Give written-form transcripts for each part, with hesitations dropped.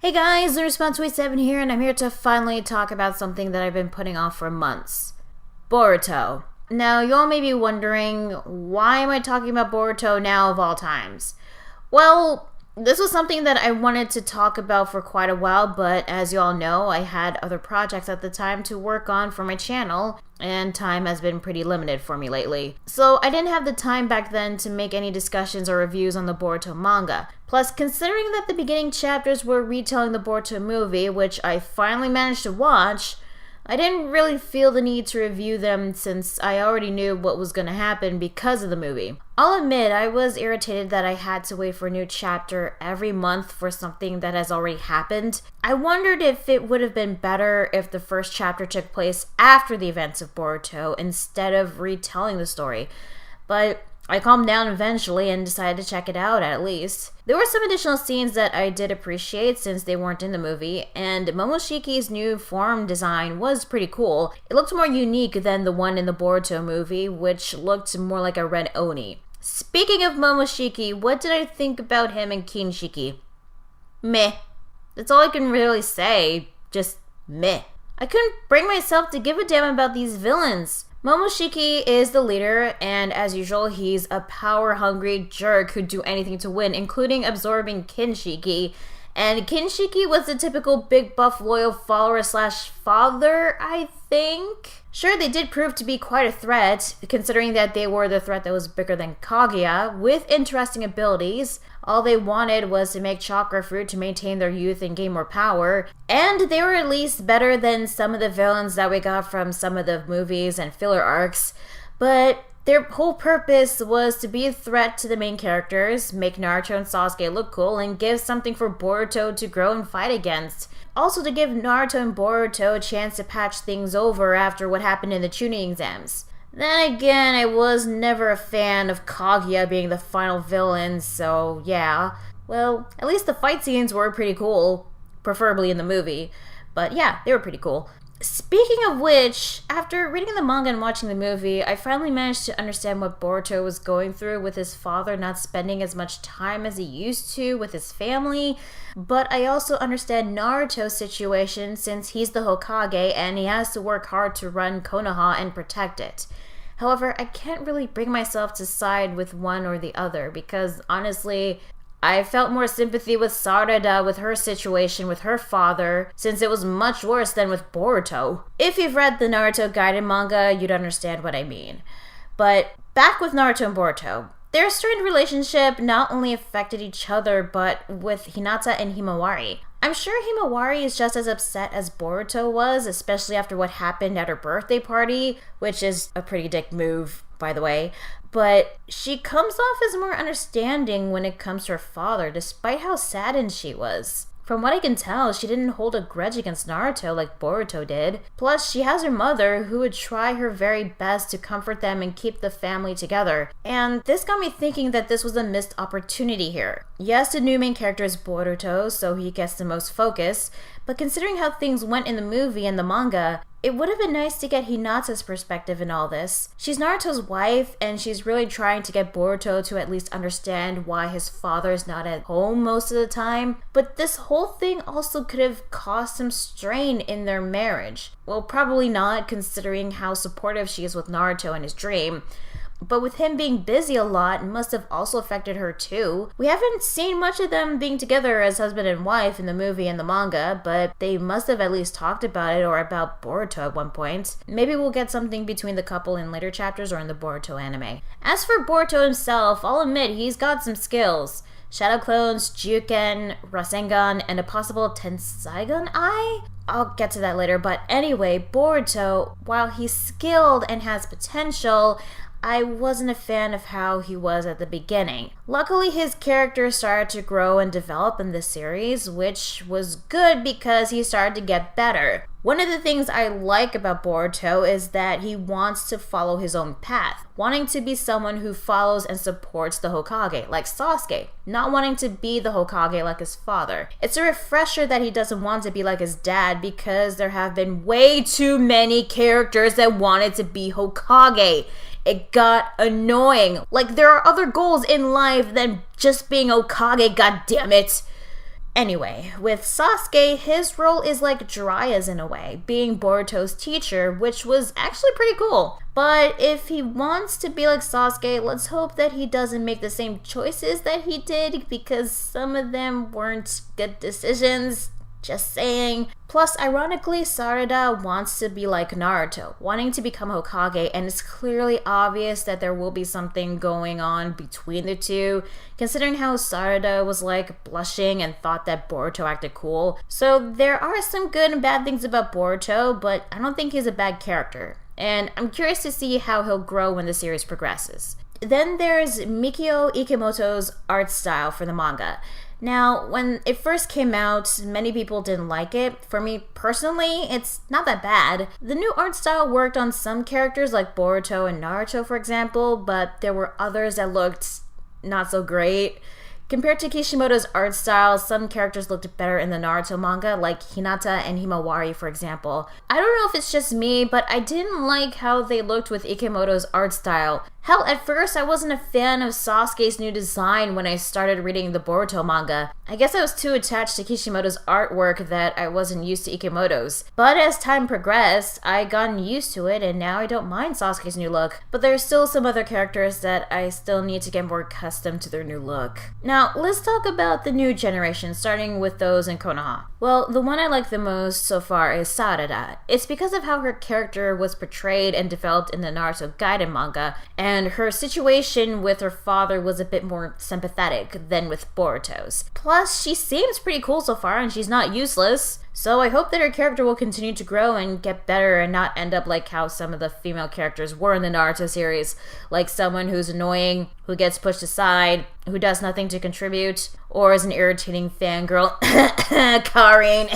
Hey guys, Response27 here, and I'm here to finally talk about something that I've been putting off for months. Boruto. Now, y'all may be wondering, why am I talking about Boruto now of all times? Well, this was something that I wanted to talk about for quite a while, but as y'all know, I had other projects at the time to work on for my channel, and time has been pretty limited for me lately. So I didn't have the time back then to make any discussions or reviews on the Boruto manga. Plus, considering that the beginning chapters were retelling the Boruto movie, which I finally managed to watch, I didn't really feel the need to review them since I already knew what was going to happen because of the movie. I'll admit I was irritated that I had to wait for a new chapter every month for something that has already happened. I wondered if it would have been better if the first chapter took place after the events of Boruto instead of retelling the story, but I calmed down eventually and decided to check it out at least. There were some additional scenes that I did appreciate since they weren't in the movie, and Momoshiki's new form design was pretty cool. It looked more unique than the one in the Boruto movie, which looked more like a red oni. Speaking of Momoshiki, what did I think about him and Kinshiki? Meh. That's all I can really say. Just meh. I couldn't bring myself to give a damn about these villains. Momoshiki is the leader, and as usual, he's a power-hungry jerk who'd do anything to win, including absorbing Kinshiki. And Kinshiki was the typical big buff loyal follower slash father, I think? Sure, they did prove to be quite a threat, considering that they were the threat that was bigger than Kaguya, with interesting abilities. All they wanted was to make chakra fruit to maintain their youth and gain more power, and they were at least better than some of the villains that we got from some of the movies and filler arcs. But their whole purpose was to be a threat to the main characters, make Naruto and Sasuke look cool, and give something for Boruto to grow and fight against. Also to give Naruto and Boruto a chance to patch things over after what happened in the Chunin exams. Then again, I was never a fan of Kaguya being the final villain, so yeah. Well, at least the fight scenes were pretty cool, preferably in the movie. But yeah, they were pretty cool. Speaking of which, after reading the manga and watching the movie, I finally managed to understand what Boruto was going through with his father not spending as much time as he used to with his family, but I also understand Naruto's situation since he's the Hokage and he has to work hard to run Konoha and protect it. However, I can't really bring myself to side with one or the other because honestly, I felt more sympathy with Sarada with her situation with her father, since it was much worse than with Boruto. If you've read the Naruto Gaiden manga, you'd understand what I mean. But back with Naruto and Boruto. Their strained relationship not only affected each other, but with Hinata and Himawari. I'm sure Himawari is just as upset as Boruto was, especially after what happened at her birthday party, which is a pretty dick move, by the way. But she comes off as more understanding when it comes to her father, despite how saddened she was. From what I can tell, she didn't hold a grudge against Naruto like Boruto did. Plus, she has her mother who would try her very best to comfort them and keep the family together. And this got me thinking that this was a missed opportunity here. Yes, the new main character is Boruto, so he gets the most focus, but considering how things went in the movie and the manga, it would have been nice to get Hinata's perspective in all this. She's Naruto's wife, and she's really trying to get Boruto to at least understand why his father's not at home most of the time. But this whole thing also could have caused some strain in their marriage. Well, probably not, considering how supportive she is with Naruto and his dream. But with him being busy a lot, it must have also affected her too. We haven't seen much of them being together as husband and wife in the movie and the manga, but they must have at least talked about it or about Boruto at one point. Maybe we'll get something between the couple in later chapters or in the Boruto anime. As for Boruto himself, I'll admit he's got some skills. Shadow Clones, Juken, Rasengan, and a possible Tenseigan Eye? I'll get to that later, but anyway, Boruto, while he's skilled and has potential, I wasn't a fan of how he was at the beginning. Luckily, his character started to grow and develop in this series, which was good because he started to get better. One of the things I like about Boruto is that he wants to follow his own path, wanting to be someone who follows and supports the Hokage, like Sasuke, not wanting to be the Hokage like his father. It's a refresher that he doesn't want to be like his dad because there have been way too many characters that wanted to be Hokage. It got annoying. Like, there are other goals in life than just being Hokage, goddammit. Anyway, with Sasuke, his role is like Jiraiya's in a way, being Boruto's teacher, which was actually pretty cool. But if he wants to be like Sasuke, let's hope that he doesn't make the same choices that he did, because some of them weren't good decisions. Just saying. Plus, ironically, Sarada wants to be like Naruto, wanting to become Hokage, and it's clearly obvious that there will be something going on between the two, considering how Sarada was like blushing and thought that Boruto acted cool. So there are some good and bad things about Boruto, but I don't think he's a bad character. And I'm curious to see how he'll grow when the series progresses. Then there's Mikio Ikemoto's art style for the manga. Now, when it first came out, many people didn't like it. For me personally, it's not that bad. The new art style worked on some characters like Boruto and Naruto, for example, but there were others that looked not so great. Compared to Kishimoto's art style, some characters looked better in the Naruto manga, like Hinata and Himawari, for example. I don't know if it's just me, but I didn't like how they looked with Ikemoto's art style. Hell, at first I wasn't a fan of Sasuke's new design when I started reading the Boruto manga. I guess I was too attached to Kishimoto's artwork that I wasn't used to Ikemoto's. But as time progressed, I gotten used to it, and now I don't mind Sasuke's new look. But there's still some other characters that I still need to get more accustomed to their new look. Now, let's talk about the new generation, starting with those in Konoha. Well, the one I like the most so far is Sarada. It's because of how her character was portrayed and developed in the Naruto Gaiden manga, and her situation with her father was a bit more sympathetic than with Boruto's. Plus, she seems pretty cool so far, and she's not useless. So I hope that her character will continue to grow and get better and not end up like how some of the female characters were in the Naruto series, like someone who's annoying, who gets pushed aside, who does nothing to contribute, or is an irritating fangirl. Karin.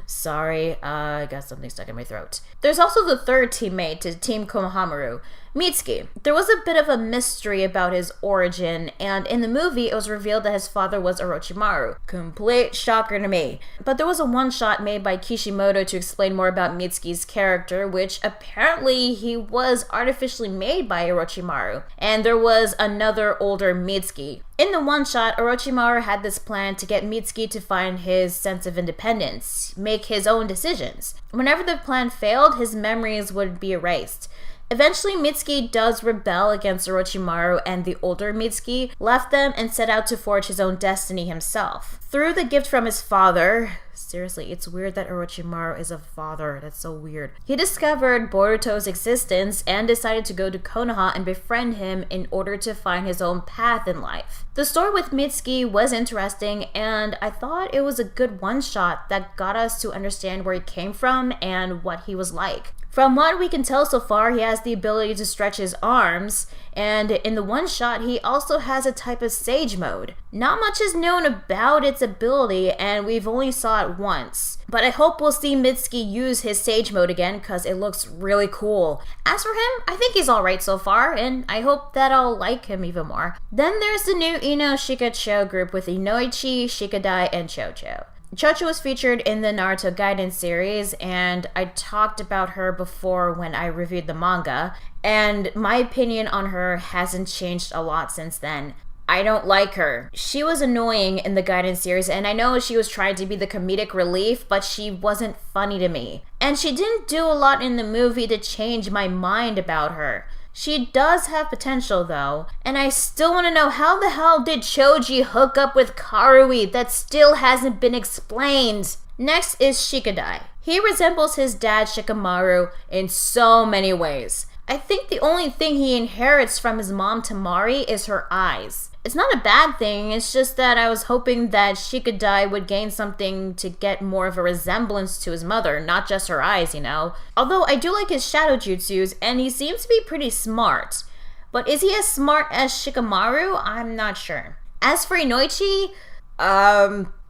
Sorry, I got something stuck in my throat. There's also the third teammate to Team Konohamaru, Mitsuki. There was a bit of a mystery about his origin, and in the movie it was revealed that his father was Orochimaru. Complete shocker to me. But there was a one-shot made by Kishimoto to explain more about Mitsuki's character, which apparently he was artificially made by Orochimaru, and there was another older Mitsuki. In the one-shot, Orochimaru had this plan to get Mitsuki to find his sense of independence, make his own decisions. Whenever the plan failed, his memories would be erased. Eventually, Mitsuki does rebel against Orochimaru, and the older Mitsuki left them and set out to forge his own destiny himself. Through the gift from his father, seriously, it's weird that Orochimaru is a father, that's so weird. He discovered Boruto's existence and decided to go to Konoha and befriend him in order to find his own path in life. The story with Mitsuki was interesting, and I thought it was a good one-shot that got us to understand where he came from and what he was like. From what we can tell so far, he has the ability to stretch his arms, and in the one shot, he also has a type of Sage mode. Not much is known about its ability, and we've only saw it once. But I hope we'll see Mitsuki use his Sage mode again, because it looks really cool. As for him, I think he's alright so far, and I hope that I'll like him even more. Then there's the new Ino Shikacho group with Inoichi, Shikadai, and Chocho. Chocho was featured in the Naruto Gaiden series, and I talked about her before when I reviewed the manga, and my opinion on her hasn't changed a lot since then. I don't like her. She was annoying in the Gaiden series, and I know she was trying to be the comedic relief, but she wasn't funny to me. And she didn't do a lot in the movie to change my mind about her. She does have potential, though, and I still want to know how the hell did Choji hook up with Karui? That still hasn't been explained. Next is Shikadai. He resembles his dad Shikamaru in so many ways. I think the only thing he inherits from his mom Tamari is her eyes. It's not a bad thing, it's just that I was hoping that Shikadai would gain something to get more of a resemblance to his mother, not just her eyes, you know. Although I do like his shadow jutsus, and he seems to be pretty smart. But is he as smart as Shikamaru? I'm not sure. As for Inoichi,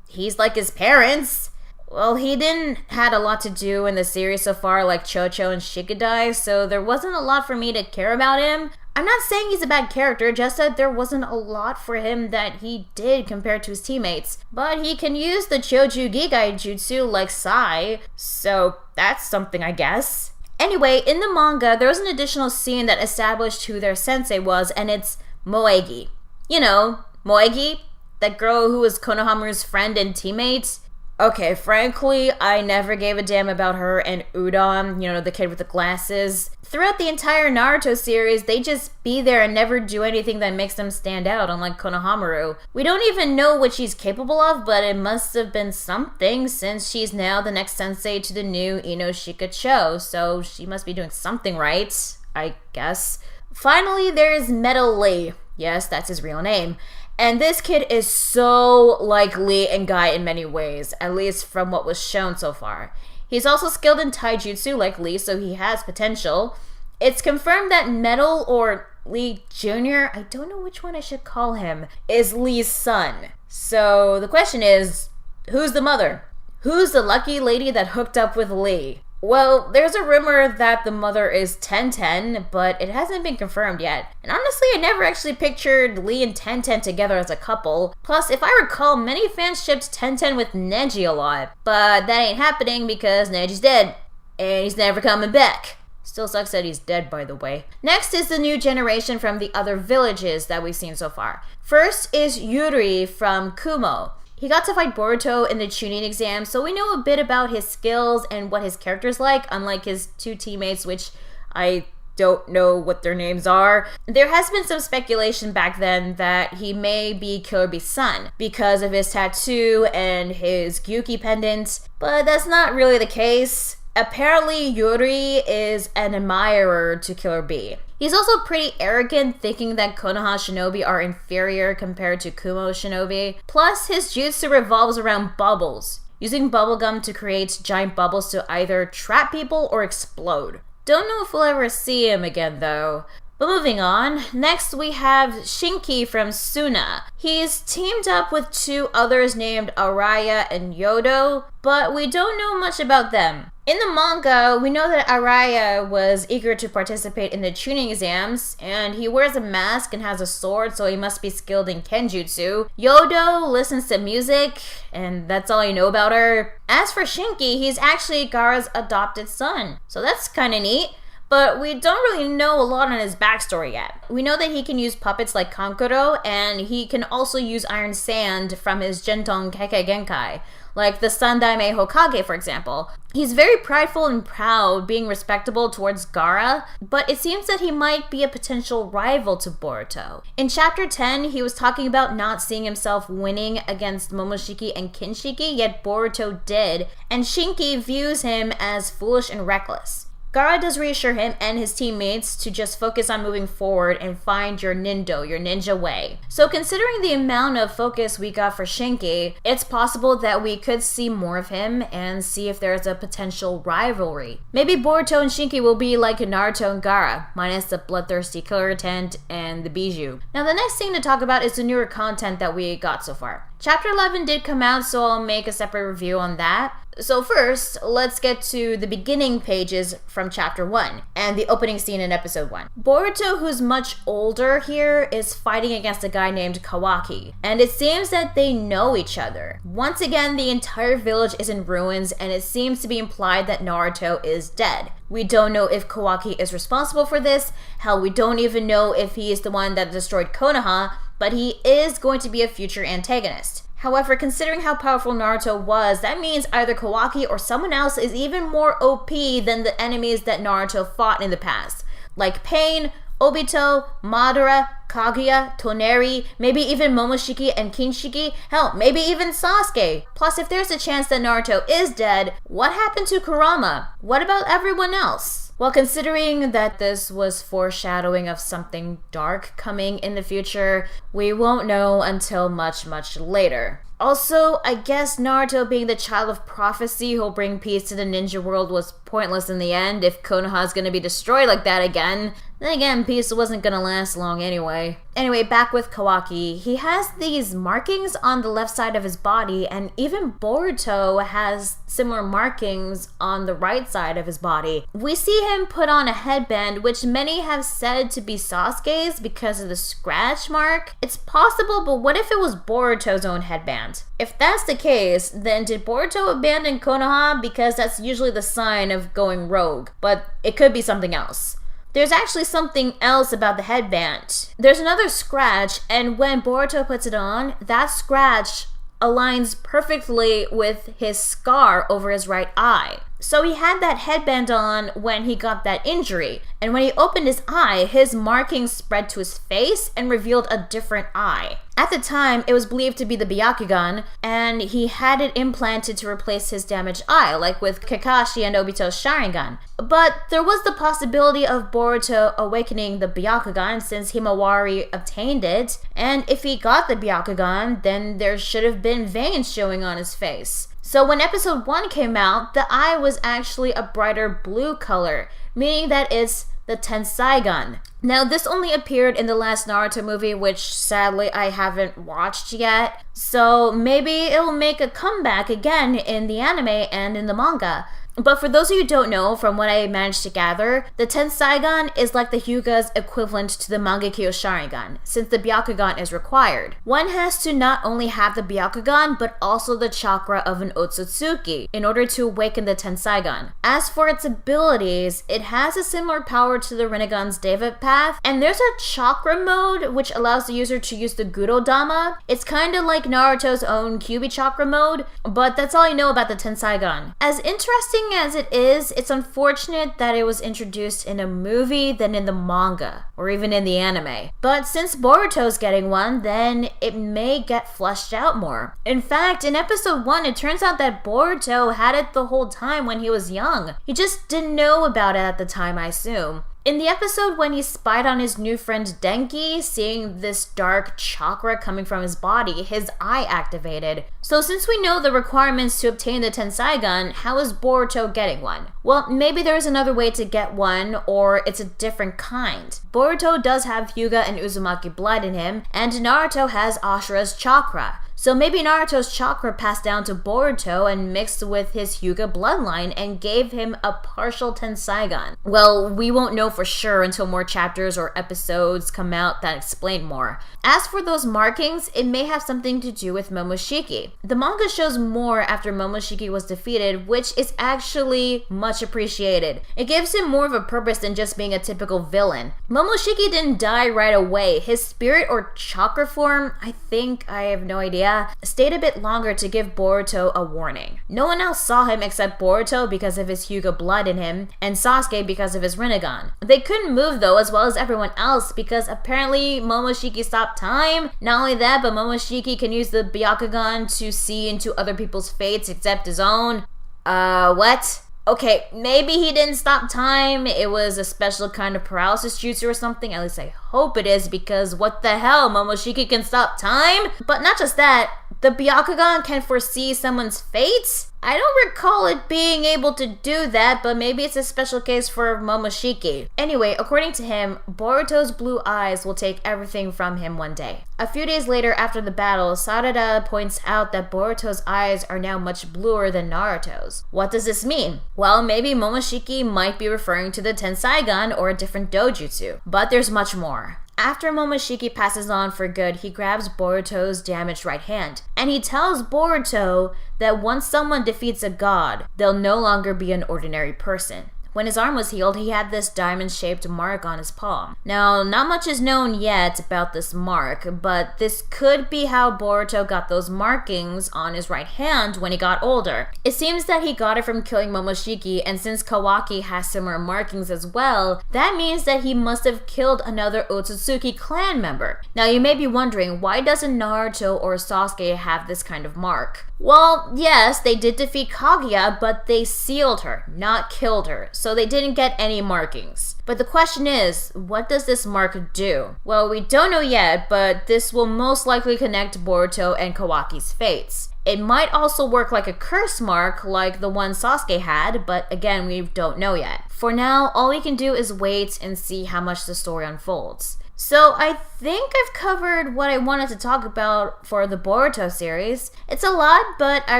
he's like his parents. Well, he didn't had a lot to do in the series so far like Chocho and Shikadai, so there wasn't a lot for me to care about him. I'm not saying he's a bad character, just that there wasn't a lot for him that he did compared to his teammates. But he can use the Choju Gigai Jutsu like Sai, so that's something, I guess. Anyway, in the manga, there was an additional scene that established who their sensei was, and it's Moegi. You know, Moegi, That girl who was Konohamaru's friend and teammate? Okay, frankly, I never gave a damn about her and Udon, the kid with the glasses. Throughout the entire Naruto series, they just be there and never do anything that makes them stand out, unlike Konohamaru. We don't even know what she's capable of, but it must have been something since she's now the next sensei to the new Inoshika-cho, so she must be doing something right, I guess. Finally, there's Metal Lee. Yes, that's his real name. And this kid is so like Lee and Guy in many ways, at least from what was shown so far. He's also skilled in taijutsu like Lee, so he has potential. It's confirmed that Metal, or Lee Jr., I don't know which one I should call him, is Lee's son. So the question is, who's the mother? Who's the lucky lady that hooked up with Lee? Well, there's a rumor that the mother is Tenten, but it hasn't been confirmed yet. And honestly, I never actually pictured Lee and Tenten together as a couple. Plus, if I recall, many fans shipped Tenten with Neji a lot. But that ain't happening because Neji's dead. And he's never coming back. Still sucks that he's dead, by the way. Next is the new generation from the other villages that we've seen so far. First is Yuri from Kumo. He got to fight Boruto in the Chunin exam, so we know a bit about his skills and what his character's like, unlike his two teammates, which I don't know what their names are. There has been some speculation back then that he may be Killer Bee's son because of his tattoo and his Gyuki pendant, but that's not really the case. Apparently, Yuri is an admirer to Killer Bee. He's also pretty arrogant, thinking that Konoha shinobi are inferior compared to Kumo shinobi. Plus, his jutsu revolves around bubbles, using bubblegum to create giant bubbles to either trap people or explode. Don't know if we'll ever see him again, though. But moving on, next we have Shinki from Suna. He's teamed up with two others named Araya and Yodo, but we don't know much about them. In the manga, we know that Araya was eager to participate in the Chunin exams, and he wears a mask and has a sword, so he must be skilled in Kenjutsu. Yodo listens to music, and that's all I know about her. As for Shinki, he's actually Gaara's adopted son, so that's kinda neat. But we don't really know a lot on his backstory yet. We know that he can use puppets like Kankuro, and he can also use iron sand from his Genton Kekkei Genkai, like the Sandaime Hokage, for example. He's very prideful and proud, being respectable towards Gaara, but it seems that he might be a potential rival to Boruto. In Chapter 10, he was talking about not seeing himself winning against Momoshiki and Kinshiki, yet Boruto did, and Shinki views him as foolish and reckless. Gaara does reassure him and his teammates to just focus on moving forward and find your nindo, your ninja way. So considering the amount of focus we got for Shinki, it's possible that we could see more of him and see if there's a potential rivalry. Maybe Boruto and Shinki will be like Naruto and Gaara, minus the bloodthirsty killer tent and the bijou. Now the next thing to talk about is the newer content that we got so far. Chapter 11 did come out, so I'll make a separate review on that. So first, let's get to the beginning pages from Chapter 1 and the opening scene in Episode 1. Boruto, who's much older here, is fighting against a guy named Kawaki, and it seems that they know each other. Once again, the entire village is in ruins, and it seems to be implied that Naruto is dead. We don't know if Kawaki is responsible for this. Hell, we don't even know if he is the one that destroyed Konoha, but he is going to be a future antagonist. However, considering how powerful Naruto was, that means either Kawaki or someone else is even more OP than the enemies that Naruto fought in the past, like Pain, Obito, Madara, Kaguya, Toneri, maybe even Momoshiki and Kinshiki, hell, maybe even Sasuke. Plus, if there's a chance that Naruto is dead, what happened to Kurama? What about everyone else? Well, considering that this was foreshadowing of something dark coming in the future, we won't know until much, much later. Also, I guess Naruto being the child of prophecy who'll bring peace to the ninja world was pointless in the end if Konoha's gonna be destroyed like that again. Then again, peace wasn't gonna last long anyway. Anyway, back with Kawaki. He has these markings on the left side of his body, and even Boruto has similar markings on the right side of his body. We see him put on a headband, which many have said to be Sasuke's because of the scratch mark. It's possible, but what if it was Boruto's own headband? If that's the case, then did Boruto abandon Konoha? Because that's usually the sign of going rogue, but it could be something else. There's actually something else about the headband. There's another scratch, and when Boruto puts it on, that scratch aligns perfectly with his scar over his right eye. So he had that headband on when he got that injury, and when he opened his eye, his markings spread to his face and revealed a different eye. At the time, it was believed to be the Byakugan, and he had it implanted to replace his damaged eye, like with Kakashi and Obito's Sharingan. But there was the possibility of Boruto awakening the Byakugan since Himawari obtained it, and if he got the Byakugan, then there should have been veins showing on his face. So when episode 1 came out, the eye was actually a brighter blue color, meaning that it's the Tensaigan. Now, this only appeared in the last Naruto movie, which sadly I haven't watched yet, so maybe it'll make a comeback again in the anime and in the manga. But for those of you who don't know, from what I managed to gather, the Tensaigan is like the Hyuga's equivalent to the Mangekyo Sharingan, since the Byakugan is required. One has to not only have the Byakugan, but also the chakra of an Otsutsuki in order to awaken the Tensaigan. As for its abilities, it has a similar power to the Rinnegan's Deva Path, and there's a chakra mode which allows the user to use the Guro Dama. It's kinda like Naruto's own Kyuubi chakra mode, but that's all I know about the Tensaigan. As interesting as it is, it's unfortunate that it was introduced in a movie than in the manga, or even in the anime. But since Boruto's getting one, then it may get fleshed out more. In fact, in episode 1, it turns out that Boruto had it the whole time when he was young. He just didn't know about it at the time, I assume. In the episode when he spied on his new friend Denki, seeing this dark chakra coming from his body, his eye activated. So since we know the requirements to obtain the Tensaigan, how is Boruto getting one? Well, maybe there's another way to get one, or it's a different kind. Boruto does have Hyuga and Uzumaki blood in him, and Naruto has Ashura's chakra. So maybe Naruto's chakra passed down to Boruto and mixed with his Hyuga bloodline and gave him a partial Tensaigan. Well, we won't know for sure until more chapters or episodes come out that explain more. As for those markings, it may have something to do with Momoshiki. The manga shows more after Momoshiki was defeated, which is actually much appreciated. It gives him more of a purpose than just being a typical villain. Momoshiki didn't die right away. His spirit or chakra form, I have no idea, stayed a bit longer to give Boruto a warning. No one else saw him except Boruto because of his Hyuga blood in him, and Sasuke because of his Rinnegan. They couldn't move though, as well as everyone else, because apparently Momoshiki stopped time. Not only that, but Momoshiki can use the Byakugan to see into other people's fates except his own. What? Okay, maybe he didn't stop time, it was a special kind of paralysis jutsu or something, at least I hope it is, because what the hell, Momoshiki can stop time? But not just that, the Byakugan can foresee someone's fates? I don't recall it being able to do that, but maybe it's a special case for Momoshiki. Anyway, according to him, Boruto's blue eyes will take everything from him one day. A few days later after the battle, Sarada points out that Boruto's eyes are now much bluer than Naruto's. What does this mean? Well, maybe Momoshiki might be referring to the Tensaigan or a different dojutsu, but there's much more. After Momoshiki passes on for good, he grabs Boruto's damaged right hand, and he tells Boruto that once someone defeats a god, they'll no longer be an ordinary person. When his arm was healed, he had this diamond-shaped mark on his palm. Now, not much is known yet about this mark, but this could be how Boruto got those markings on his right hand when he got older. It seems that he got it from killing Momoshiki, and since Kawaki has similar markings as well, that means that he must have killed another Otsutsuki clan member. Now, you may be wondering, why doesn't Naruto or Sasuke have this kind of mark? Well, yes, they did defeat Kaguya, but they sealed her, not killed her, so they didn't get any markings. But the question is, what does this mark do? Well, we don't know yet, but this will most likely connect Boruto and Kawaki's fates. It might also work like a curse mark like the one Sasuke had, but again, we don't know yet. For now, all we can do is wait and see how much the story unfolds. So I think I've covered what I wanted to talk about for the Boruto series. It's a lot, but I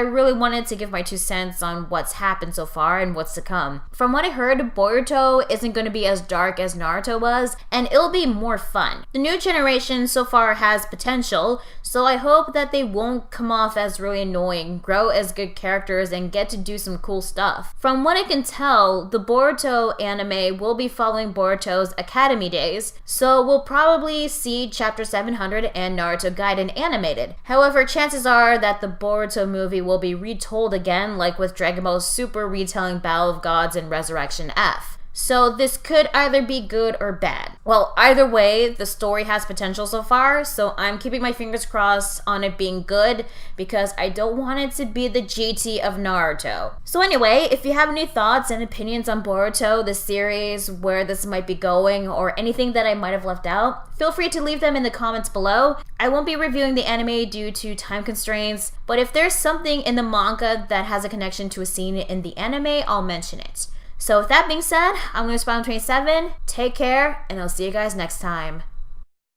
really wanted to give my 2 cents on what's happened so far and what's to come. From what I heard, Boruto isn't going to be as dark as Naruto was, and it'll be more fun. The new generation so far has potential, so I hope that they won't come off as really annoying, grow as good characters, and get to do some cool stuff. From what I can tell, the Boruto anime will be following Boruto's Academy days, so we'll probably see Chapter 700 and Naruto Gaiden animated. However, chances are that the Boruto movie will be retold again, like with Dragon Ball's Super retelling Battle of Gods and Resurrection F. So this could either be good or bad. Well, either way, the story has potential so far, so I'm keeping my fingers crossed on it being good because I don't want it to be the GT of Naruto. So anyway, if you have any thoughts and opinions on Boruto, the series, where this might be going, or anything that I might have left out, feel free to leave them in the comments below. I won't be reviewing the anime due to time constraints, but if there's something in the manga that has a connection to a scene in the anime, I'll mention it. So with that being said, I'm going to Spawn 27, take care, and I'll see you guys next time.